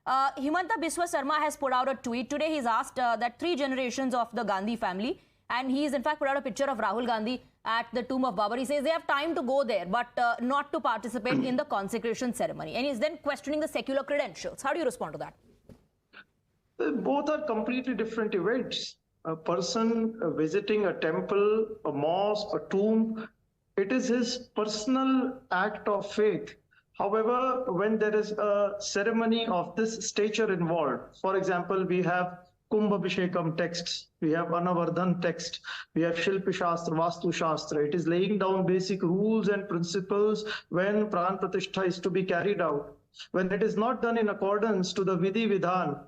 Himanta Biswa Sarma has put out a tweet. Today he's asked that 3 generations of the Gandhi family, and he's in fact put out a picture of Rahul Gandhi at the tomb of Babur. He says they have time to go there, but not to participate in the consecration ceremony. And he's then questioning the secular credentials. How do you respond to that? Both are completely different events. A person visiting a temple, a mosque, a tomb, it is his personal act of faith. However, when there is a ceremony of this stature involved, for example, we have Kumbh Abhishekam texts, we have Anavardhan text, we have Shilpi Shastra, Vastu Shastra. It is laying down basic rules and principles when Pran Pratishtha is to be carried out. When it is not done in accordance to the Vidhi Vidhan,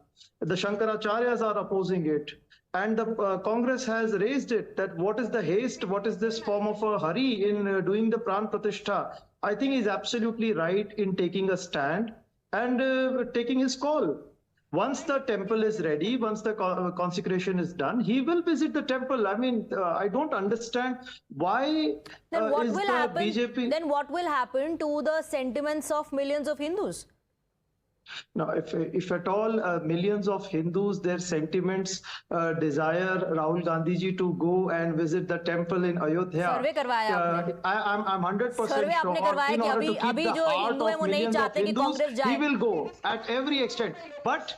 the Shankaracharyas are opposing it. And the Congress has raised it that what is the haste, what is this form of a hurry in doing the Pran Pratishtha? I think he's absolutely right in taking a stand and taking his call. Once the temple is ready, once the consecration is done, he will visit the temple. I mean, I don't understand why then what is will the happen? BJP... Then what will happen to the sentiments of millions of Hindus? Now, if at all millions of Hindus, their sentiments desire Rahul Gandhi ji to go and visit the temple in Ayodhya. सर्वे करवाया आपने? I'm 100% survey sure. आपने करवाया In कि order to अभी keep the जो heart Hindu है of वो नहीं millions of चाहते कि Hindus, कांग्रेस जाए. he will go at every extent. But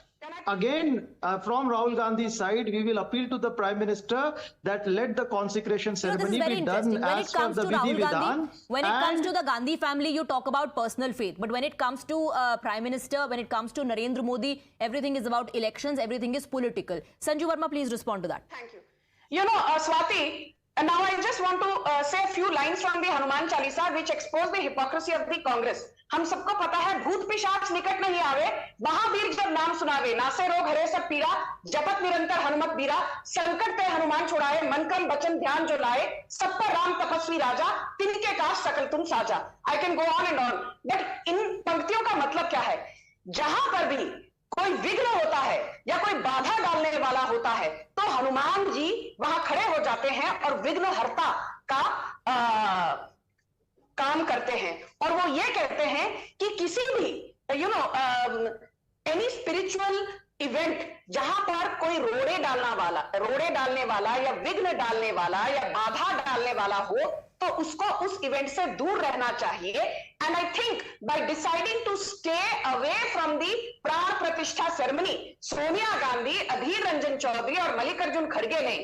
again, from Rahul Gandhi's side, we will appeal to the Prime Minister that let the consecration ceremony be done as per the Vidhi Vidhan. When it comes to the Gandhi family, you talk about personal faith. But when it comes to Prime Minister, when it comes to Narendra Modi, everything is about elections, everything is political. Sanju Verma, please respond to that. Thank you. You know, Swati, and now I just want to say a few lines from the Hanuman Chalisa which expose the hypocrisy of the Congress. हम सबको पता है भूत पिशाच निकट नहीं आवे, महावीर जब नाम सुनावे, नासे रोग हरे सब पीड़ा, जपत निरंतर हनुमत बीरा, संकट ते हनुमान छुड़ाए, मन कर्म वचन ध्यान जो लाए, सब पर राम तपस्वी राजा, तिनके काज सकल तुम साजा. I can go on and on. But इन पंक्तियों का मतलब क्या है? जहां पर भी कोई विघ्न होता है या कोई बाधा डालने वाला होता है, तो हनुमान जी वहां खड़े हो जाते हैं और विघ्न हर्ता का काम करते हैं. और वो ये कहते हैं कि किसी भी एनी स्पिरिचुअल इवेंट जहां पर कोई रोड़े डालने वाला या विघ्न डालने वाला या बाधा डालने वाला हो, तो उसको उस इवेंट से दूर रहना चाहिए. And I think by deciding to stay away from the Pran Pratishtha ceremony, Sonia Gandhi, Adhir Ranjan Chaudhary और मल्लिकार्जुन खड़गे ने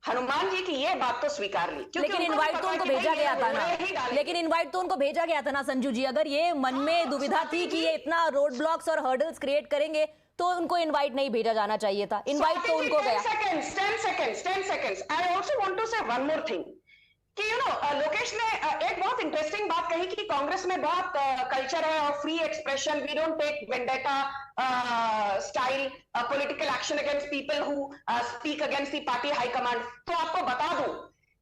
हनुमान जी की ये बात तो स्वीकार ली. लेकिन इनवाइट तो उनको भेजा गया था ना. लेकिन इनवाइट तो उनको भेजा गया था ना संजू जी. अगर ये मन में दुविधा थी कि ये इतना रोड ब्लॉक्स और हर्डल्स क्रिएट करेंगे, तो उनको इनवाइट नहीं भेजा जाना चाहिए था. इनवाइट तो उनको गया. 10 seconds. I also want to say one more thing. कि लोकेश ने एक बहुत इंटरेस्टिंग बात कही कि कांग्रेस में बहुत कल्चर है और free expression, we don't take vendetta style political action against people who speak against the party high command. तो आपको बता दूं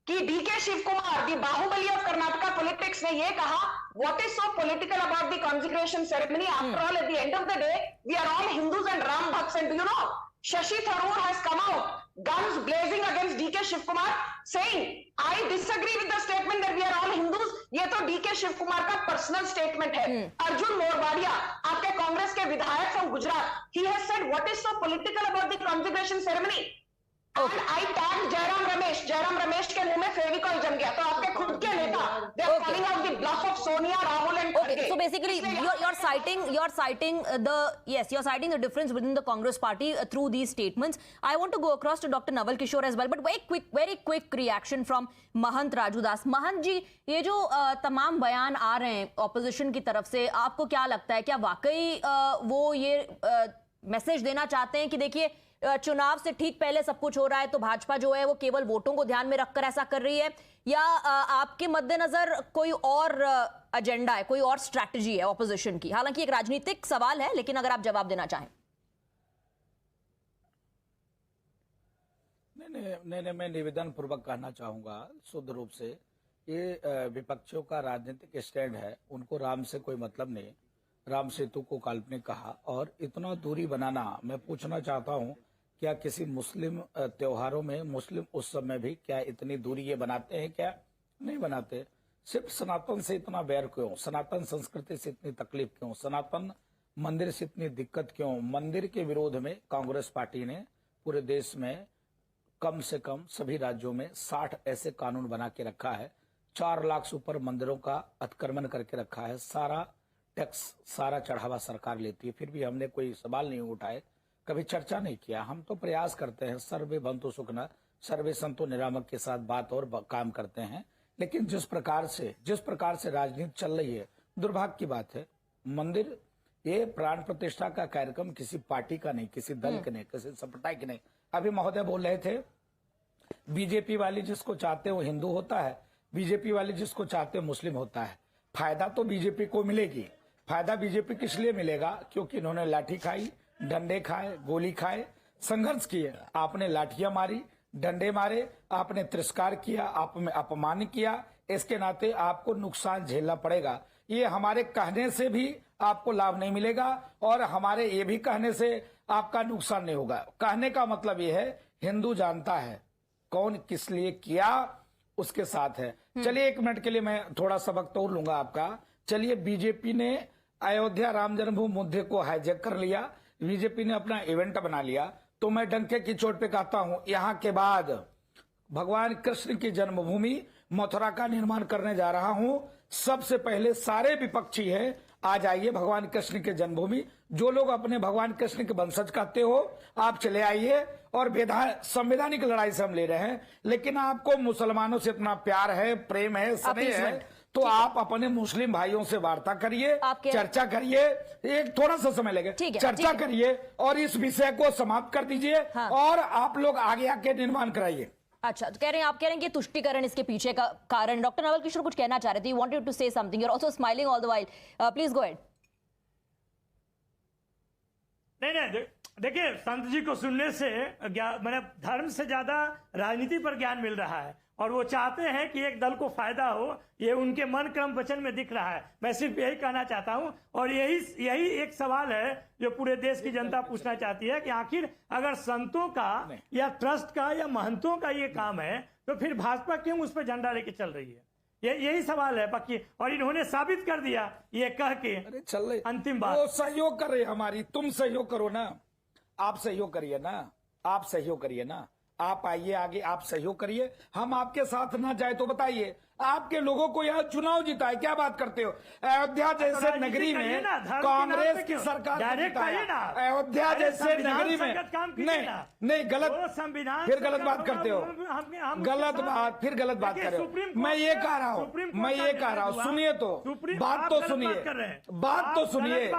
कि DK Shivakumar, the Baahubali of Karnataka politics, ने ये कहा, what is so political about the consecration ceremony? After all, at the end of the day we are all Hindus and Ram bhakts. And you know, Shashi Tharoor has come out, guns blazing against DK Shiv Kumar, saying, I disagree with the statement that we are all Hindus. ये तो DK Shiv Kumar का personal statement है. अर्जुन मोरवाडिया, आपके कांग्रेस के विधायक from Gujarat, he has said what is so political about the consecration ceremony. And I tagged Jairam Ramesh के मुंह में फेविकॉल जम गया. तो आपके खुद के नेता, they are calling out the bluff of Sonia, Rahul and Okay, so basically you're citing the difference within the Congress party through these statements. I want to go across to Dr. Naval Kishore as well, but very quick reaction from Mahant Raju Das. Mahant जी, ये जो तमाम बयान आ रहे हैं opposition की तरफ से, आपको क्या लगता है, क्या वाकई वो ये मैसेज देना चाहते हैं कि देखिए चुनाव से ठीक पहले सब कुछ हो रहा है, तो भाजपा जो है वो केवल वोटों को ध्यान में रखकर ऐसा कर रही है, या आपके मद्देनजर कोई और एजेंडा है, कोई और स्ट्रैटेजी है ऑपोजिशन की? हालांकि एक राजनीतिक सवाल है, लेकिन अगर आप जवाब देना चाहें. नहीं, मैं निवेदन पूर्वक कहना चाहूंगा शुद्ध रूप से, ये विपक्षियों का राजनीतिक स्टैंड है. उनको राम से कोई मतलब नहीं. राम सेतु को काल्पनिक कहा और इतना दूरी बनाना. मैं पूछना चाहता हूं, क्या किसी मुस्लिम त्योहारों में, मुस्लिम उत्सव में भी क्या इतनी दूरी ये बनाते हैं? क्या नहीं बनाते. सिर्फ सनातन से इतना बैर क्यों? सनातन संस्कृति से इतनी तकलीफ क्यों? सनातन मंदिर से इतनी दिक्कत क्यों? मंदिर के विरोध में कांग्रेस पार्टी ने पूरे देश में कम से कम सभी राज्यों में 60 ऐसे कानून बना के रखा है। 4 लाख से ऊपर मंदिरों का अतिक्रमण करके रखा है। सारा टैक्स, सारा चढ़ावा सरकार लेती है। फिर भी हमने कोई सवाल नहीं उठाए, कभी चर्चा नहीं किया। हम तो प्रयास करते हैं, सर्वे भवन्तु सुखिनः, सर्वे सन्तु निरामय के साथ बात और काम करते हैं। लेकिन जिस प्रकार से राजनीति चल रही है, दुर्भाग्य की बात है। मंदिर ये प्राण प्रतिष्ठा का कार्यक्रम किसी पार्टी का नहीं, किसी दल के नहीं, किसी संप्रदाय के नहीं। अभी महोदय बोल रहे थे, बीजेपी वाले जिसको चाहते हो हिंदू होता है, बीजेपी वाले जिसको चाहते हो मुस्लिम होता है। फायदा तो बीजेपी को मिलेगी। फायदा बीजेपी किस लिए मिलेगा? क्योंकि इन्होंने लाठी खाई, डंडे खाए, गोली खाए, संघर्ष किए। आपने लाठियां मारी, डंडे मारे, आपने तिरस्कार किया, आप में अपमान किया। इसके नाते आपको नुकसान झेलना पड़ेगा। ये हमारे कहने से भी आपको लाभ नहीं मिलेगा और हमारे ये भी कहने से आपका नुकसान नहीं होगा। कहने का मतलब ये है, हिंदू जानता है कौन किस लिए किया, उसके साथ है। चलिए 1 मिनट के लिए मैं थोड़ा सबक तोड़ लूंगा आपका। चलिए, बीजेपी ने अयोध्या राम जन्मभूमि मुद्दे को हाईजैक कर लिया, बीजेपी ने अपना इवेंट बना लिया। तो मैं डंके की चोट पे कहता हूं, यहां के बाद भगवान कृष्ण की जन्मभूमि मथुरा का निर्माण करने जा रहा हूं। सबसे पहले सारे विपक्षी है, आ जाइए भगवान कृष्ण के जन्मभूमि। जो लोग अपने भगवान कृष्ण के वंशज कहते हो, आप चले आइए। और संवैधानिक लड़ाई से हम ले रहे हैं, लेकिन आपको मुसलमानों से इतना प्यार है, प्रेम है, स्नेह है, तो आप अपने मुस्लिम भाइयों से वार्ता करिए, चर्चा करिए। एक थोड़ा सा समय लगेगा, चर्चा करिए और इस विषय को समाप्त कर दीजिए। और आप लोग आगे आके निर्माण कराइए। अच्छा, तो आप कह रहे हैं कि तुष्टिकरण इसके पीछे का कारण। डॉक्टर नवल किशोर कुछ कहना चाह रहे थे, you wanted to say something, you are also smiling all the while, please go ahead. नहीं, देखिए, संत जी को सुनने से मैंने धर्म से ज्यादा राजनीति पर ज्ञान मिल रहा है और वो चाहते हैं कि एक दल को फायदा हो। ये उनके मन क्रम वचन में दिख रहा है। मैं सिर्फ यही कहना चाहता हूं और यही एक सवाल है जो पूरे देश की जनता पूछना चाहती है कि आखिर अगर संतों का या ट्रस्ट का या महंतों का ये काम है, तो फिर भाजपा क्यों उस पर झंडा लेके चल रही है? यही सवाल है बाकी। और इन्होंने साबित कर दिया ये कह के, चल रही अंतिम बात, वो सहयोग कर रहे हमारी। तुम सहयोग करो ना, आप सहयोग करिए ना, आप सहयोग करिए ना, आप आइए आगे, आप सहयोग करिए। हम आपके साथ ना जाए तो बताइए, आपके लोगों को यहाँ चुनाव जीता है, क्या बात करते हो? अयोध्या जैसे नगरी में कांग्रेस की सरकार, अयोध्या जैसे नगरी में नहीं, गलत, फिर गलत बात करते हो, गलत बात, फिर गलत बात कर रहे हो। मैं ये कह रहा हूँ, सुनिए तो, बात तो सुनिए,